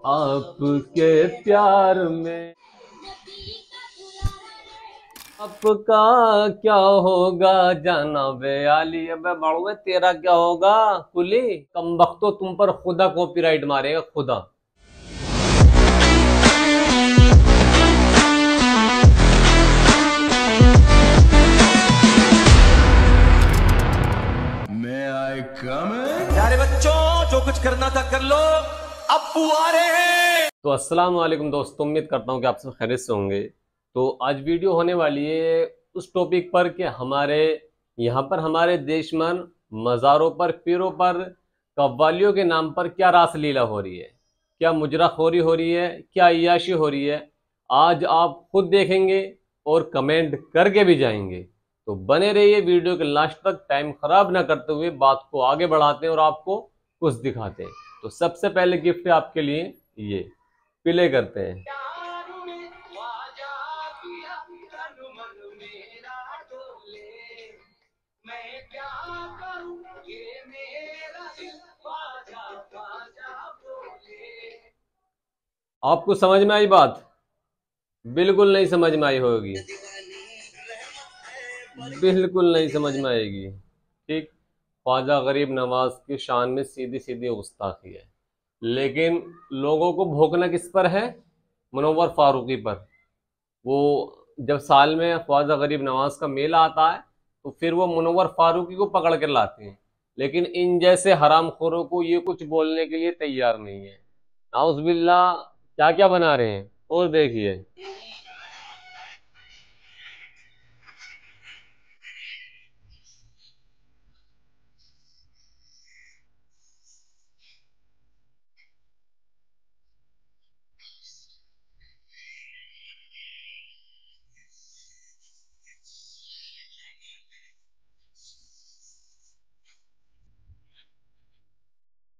आपके प्यार में आपका क्या होगा जाना बे आली। अबे बाड़ुए तेरा क्या होगा कुली। कम वक्त तो तुम पर खुदा कॉपीराइट मारेगा खुदा। May I come in? प्यारे बच्चों, जो कुछ करना था कर लो, अब आ रहे हैं। तो अस्सलाम वालेकुम दोस्तों, उम्मीद करता हूँ कि आप सब खैरियत से होंगे। तो आज वीडियो होने वाली है उस टॉपिक पर कि हमारे यहाँ पर हमारे देश में मज़ारों पर, पीरों पर, कव्वालियों के नाम पर क्या रासलीला हो रही है, क्या मुजराखोरी हो रही है, क्या अय्याशी हो रही है। आज आप खुद देखेंगे और कमेंट करके भी जाएंगे। तो बने रहिए वीडियो के लास्ट तक। टाइम खराब ना करते हुए बात को आगे बढ़ाते हैं और आपको कुछ दिखाते हैं। तो सबसे पहले गिफ्ट है आपके लिए, ये प्ले करते हैं। आपको समझ में आई बात? बिल्कुल नहीं समझ में आई होगी, बिल्कुल नहीं समझ में आएगी। ठीक, ख्वाजा गरीब नवाज की शान में सीधी सीधी गुस्ताखी है, लेकिन लोगों को भोंकना किस पर है? मुनव्वर फारूकी पर। वो जब साल में ख्वाजा गरीब नवाज का मेला आता है तो फिर वो मुनव्वर फारूकी को पकड़ कर लाते हैं, लेकिन इन जैसे हरामखोरों को ये कुछ बोलने के लिए तैयार नहीं है। नाउज़ुबिल्लाह, क्या क्या बना रहे हैं। और देखिए,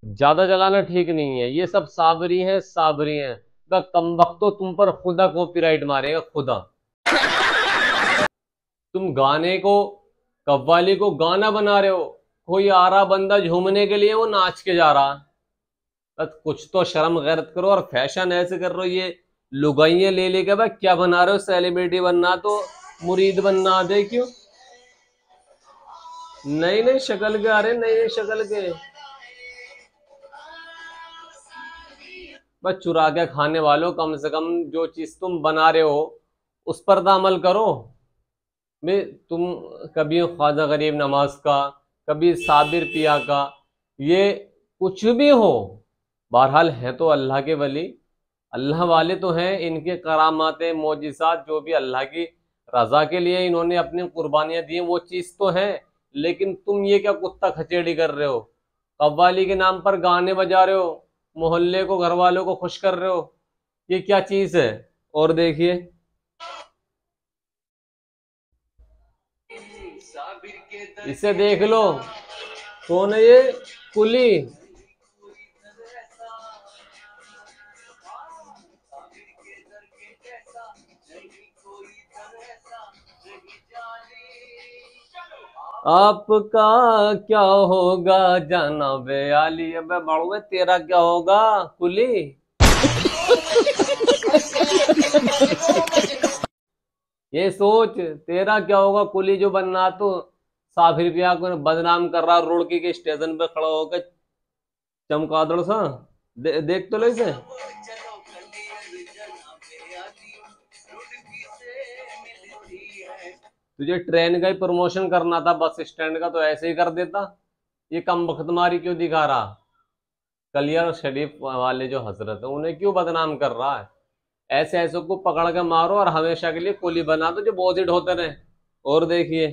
ज्यादा जलाना ठीक नहीं है। ये सब साबरी हैं, साबरी हैं। कम वक्त तो तुम पर खुदा कॉपीराइट मारेगा खुदा। तुम गाने को, कव्वाली को गाना बना रहे हो, कोई आ रहा बंदा झूमने के लिए, वो नाच के जा रहा। बस कुछ तो शर्म गैरत करो। और फैशन ऐसे कर रहे हो, ये लुगाइयां ले लेके भाई क्या बना रहे हो? सेलिब्रिटी बनना तो मुरीद बनना दे क्यों? नई नई शक्ल के आ रहे, नई नई शक्ल के। बस चुरा के खाने वालों, कम से कम जो चीज तुम बना रहे हो उस पर तो अमल करो। मैं तुम कभी ख्वाजा गरीब नवाज का, कभी साबिर पिया का, ये कुछ भी हो, बहरहाल है तो अल्लाह के वली, अल्लाह वाले तो हैं। इनके करामाते मोजिसात जो भी अल्लाह की रजा के लिए इन्होंने अपनी कुर्बानियां दी, वो चीज तो है। लेकिन तुम ये क्या कुत्ता खचेड़ी कर रहे हो? कव्वाली के नाम पर गाने बजा रहे हो, मोहल्ले को, घर वालों को खुश कर रहे हो, ये क्या चीज है? और देखिए, इसे देख लो, कौन है ये? कुली। आपका क्या होगा जाना बे आली। अबे बाड़ुए तेरा क्या होगा कुली। ये सोच, तेरा क्या होगा कुली जो बनना। तो साफिर पिया को बदनाम कर रहा, रुड़की के स्टेशन पे खड़ा होकर चमकादड़ सा। देख तो लो इसे। तुझे ट्रेन का ही प्रमोशन करना था, बस स्टैंड का तो ऐसे ही कर देता। ये कम बख्तमारी क्यों दिखा रहा? कलियर शरीफ वाले जो हजरत है उन्हें क्यों बदनाम कर रहा है? ऐसे ऐसे को पकड़ के मारो और हमेशा के लिए कुली बना दो जो बोझिट होते रहे। और देखिए,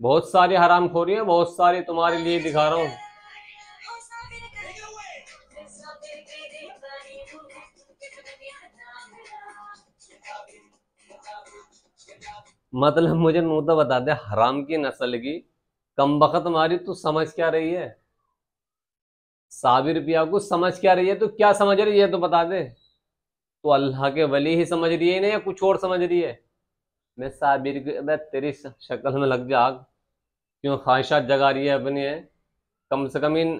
बहुत सारी हरामखोरी है, बहुत सारी तुम्हारे लिए दिखा रहा हूँ। मतलब मुझे नू तो बता दे, हराम की नस्ल की कमबख्त मारी, तू समझ क्या रही है? साबिर पिया को समझ क्या रही है? तो क्या समझ रही है तो बता दे। तो अल्लाह के वली ही समझ रही है ना, या कुछ और समझ रही है? मैं साबिर की, मैं तेरी शक्ल में लग जा आग। क्यों ख्वाहिशात जगा रही है अपनी है? कम से कम इन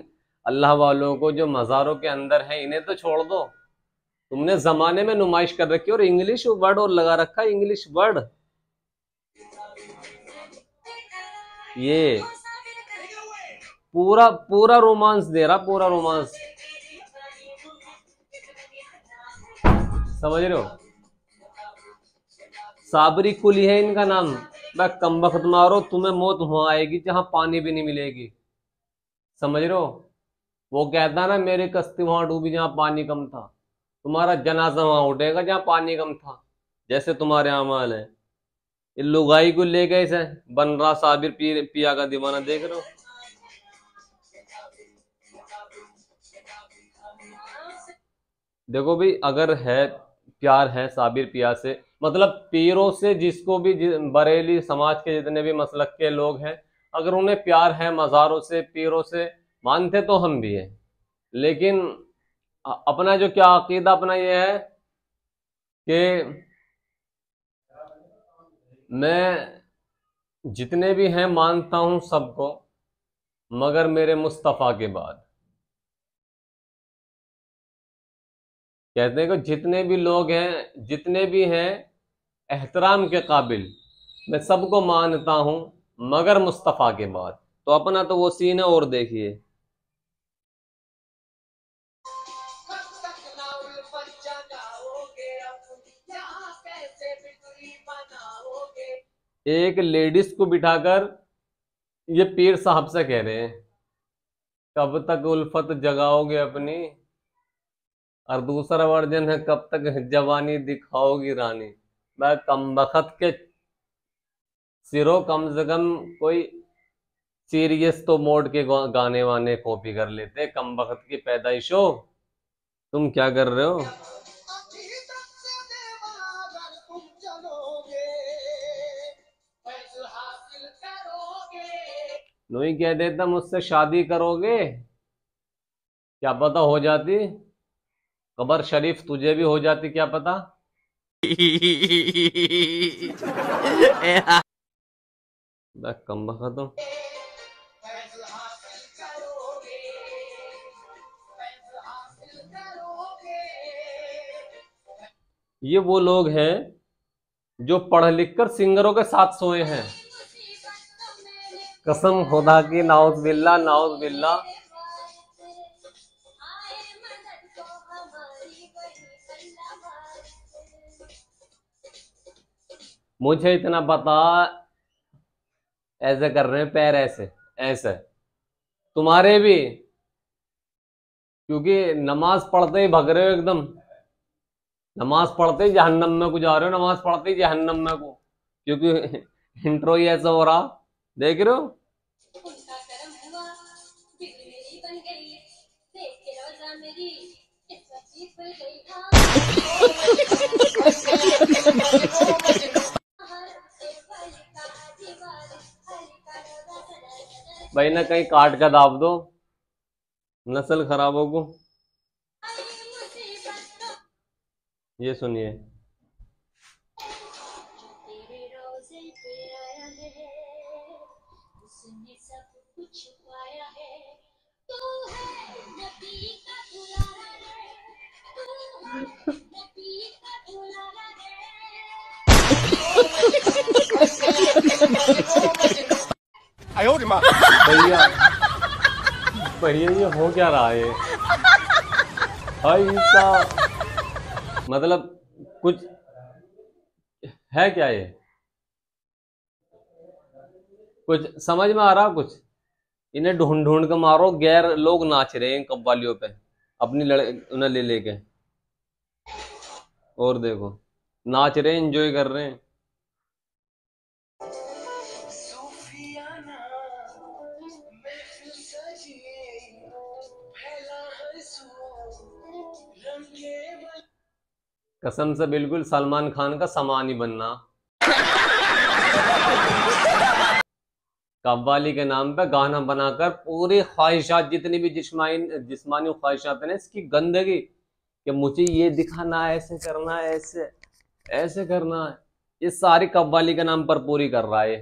अल्लाह वालों को जो मज़ारों के अंदर है इन्हें तो छोड़ दो। तुमने जमाने में नुमाइश कर रखी और इंग्लिश वर्ड और लगा रखा है, इंग्लिश वर्ड। ये पूरा पूरा रोमांस दे रहा, पूरा रोमांस, समझ रहे हो। साबरी कुली है इनका नाम। मैं कमबख्त मारो, तुम्हें मौत वहां आएगी जहां पानी भी नहीं मिलेगी, समझ रहे हो। वो कहता ना मेरी कश्ती वहां डूबी जहां पानी कम था, तुम्हारा जनाजा वहां उठेगा जहां पानी कम था। जैसे तुम्हारे अमाल है। ये लुगाई को ले गए इसे बन रहा साबिर पिया का दीवाना, देख रहे हो। देखो भाई, अगर है प्यार है साबिर पिया से, मतलब पीरों से, जिसको भी बरेली समाज के जितने भी मसलक के लोग हैं, अगर उन्हें प्यार है मज़ारों से, पीरों से, मानते तो हम भी हैं। लेकिन अपना जो क्या अकीदा अपना ये है कि मैं जितने भी हैं मानता हूं सबको, मगर मेरे मुस्तफ़ा के बाद। कहते हैं कि जितने भी लोग हैं, जितने भी हैं एहतराम के काबिल, मैं सबको मानता हूं मगर मुस्तफ़ा के बाद। तो अपना तो वो सीन है। और देखिए, एक लेडीज को बिठाकर ये पीर साहब से कह रहे हैं कब तक उल्फत जगाओगे अपनी, और दूसरा वर्जन है कब तक जवानी दिखाओगी रानी। मैं कमबख्त के सिरो, कम से कम कोई सीरियस तो मोड के गाने वाने कॉपी कर लेते। कमबख्त की पैदाइश हो, तुम क्या कर रहे हो। नहीं कह देता मुझसे शादी करोगे, क्या पता हो जाती कबर शरीफ तुझे भी हो जाती, क्या पता। मैं कमबख्त हूं। ये वो लोग हैं जो पढ़ लिख कर सिंगरों के साथ सोए हैं। कसम खुदा की, नाउज बिल्ला, नाउज बिल्ला। मुझे इतना पता, ऐसे कर रहे हैं पैर, ऐसे ऐसे तुम्हारे भी, क्योंकि नमाज पढ़ते ही भग रहे हो एकदम। नमाज पढ़ते ही जहन्नम में को जा रहे हो, नमाज पढ़ते ही जहन्नम में को, क्योंकि इंट्रो ही ऐसा हो रहा, देख रहे हो। भाई ना कहीं काट का दाब दो, नस्ल खराब होगो। ये सुनिए, भैया भैया ये हो क्या रहा है भाई साहब, मतलब कुछ है क्या ये, कुछ समझ में आ रहा कुछ। इन्हें ढूंढ ढूंढ के मारो, गैर लोग नाच रहे हैं कव्वालियों पे अपनी उन्हें ले लेके, और देखो नाच रहे हैं, एंजॉय कर रहे हैं। कसम से बिल्कुल सलमान खान का सामान ही बनना। कव्वाली के नाम पे गाना बनाकर पूरी ख्वाहिशात, जितनी भी जिस्मानी ख्वाहिशात है, इसकी गंदगी, कि मुझे ये दिखाना है, ऐसे करना है, ऐसे ऐसे करना है, ये सारी कव्वाली के नाम पर पूरी कर रहा है।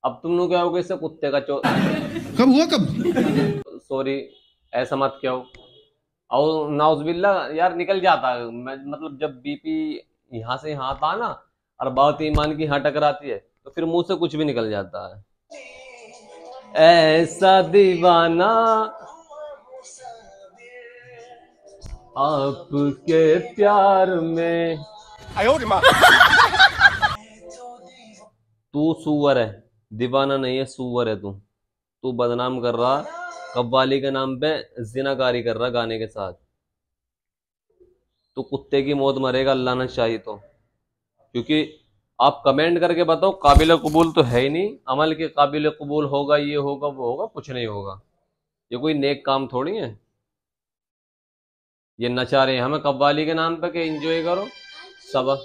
अब तुम लोग क्या होगे, इससे कुत्ते का कब हुआ, कब, सॉरी ऐसा मत कहो। और नाउज़बिल्ला यार निकल जाता है, मतलब जब बीपी यहाँ से यहाँ आता है ना, और बात ईमान की यहाँ टकराती है, तो फिर मुंह से कुछ भी निकल जाता है। ऐसा दीवाना आपके प्यार में। तू सुअर है, दीवाना नहीं है, सुअर है तू। तू बदनाम कर रहा कव्वाली के नाम पे, जिनाकारी कर रहा गाने के साथ। तू कुत्ते की मौत मरेगा, अल्लाह ने चाहिए तो। क्योंकि आप कमेंट करके बताओ, काबिल कबूल तो है ही नहीं। अमल के काबिल कबूल होगा, ये होगा वो होगा, कुछ नहीं होगा। ये कोई नेक काम थोड़ी है। ये नचा रहे हैं हमें कव्वाली के नाम पे कि एंजॉय करो सब।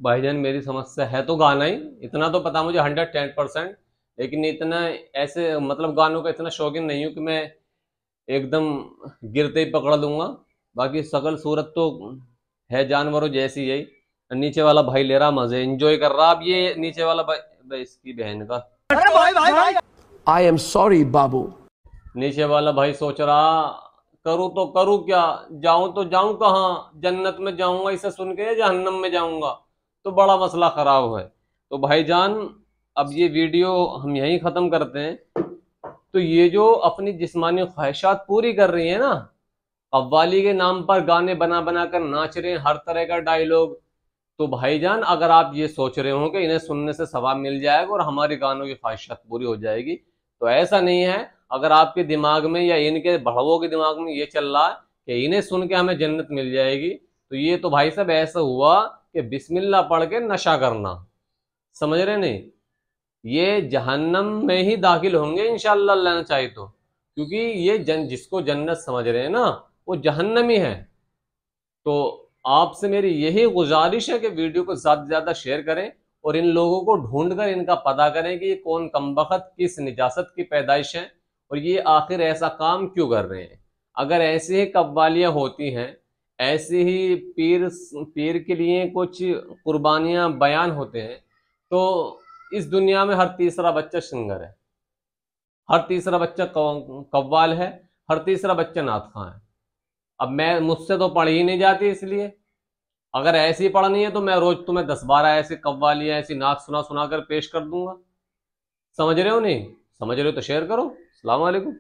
भाईजान मेरी समस्या है तो गाना ही, इतना तो पता मुझे 110%। लेकिन इतना ऐसे मतलब गानों का इतना शौकीन नहीं हूँ कि मैं एकदम गिरते ही पकड़ लूंगा। बाकी शकल सूरत तो है जानवरों जैसी यही। नीचे वाला भाई ले रहा मजे, एंजॉय कर रहा। अब ये नीचे वाला भाई इसकी बहन का, I am sorry, बाबू। नीचे वाला भाई सोच रहा करूँ तो करूँ क्या, जाऊं तो जाऊं कहाँ, जन्नत में जाऊंगा इसे सुन के या जहन्नम में जाऊंगा। तो बड़ा मसला खराब है। तो भाईजान अब ये वीडियो हम यहीं ख़त्म करते हैं। तो ये जो अपनी जिस्मानी ख्वाहिशात पूरी कर रही है ना, कव्वाली के नाम पर गाने बना बना कर नाच रहे हैं, हर तरह का डायलॉग। तो भाईजान अगर आप ये सोच रहे हो कि इन्हें सुनने से सवाब मिल जाएगा और हमारी गानों की ख्वाहिशात पूरी हो जाएगी, तो ऐसा नहीं है। अगर आपके दिमाग में या इनके भड़वों के दिमाग में ये चल रहा है कि इन्हें सुन के हमें जन्नत मिल जाएगी, तो ये तो भाई साहब ऐसा हुआ कि बिस्मिल्लाह पढ़ के नशा करना, समझ रहे नहीं। ये जहन्नम में ही दाखिल होंगे इंशाअल्लाह, अल्लाह ने चाहे तो। क्योंकि ये जिसको जन्नत समझ रहे हैं ना, वो जहन्नमी है। तो आपसे मेरी यही गुजारिश है कि वीडियो को ज़्यादा से ज़्यादा शेयर करें और इन लोगों को ढूंढ कर इनका पता करें कि ये कौन कमबख्त किस निजासत की पैदाइश है और ये आखिर ऐसा काम क्यों कर रहे हैं। अगर ऐसी ही कव्वालियाँ होती हैं, ऐसे ही पीर के लिए कुछ कुर्बानियाँ बयान होते हैं, तो इस दुनिया में हर तीसरा बच्चा सिंगर है, हर तीसरा बच्चा कव्वाल है, हर तीसरा बच्चा नात खां है। अब मुझसे तो पढ़ी ही नहीं जाती, इसलिए अगर ऐसी पढ़नी है तो मैं रोज तुम्हें 10-12 ऐसी कव्वालियाँ ऐसी नात सुना सुना कर पेश कर दूंगा। समझ रहे हो नहीं समझ रहे हो तो शेयर करो। अस्सलाम वालेकुम।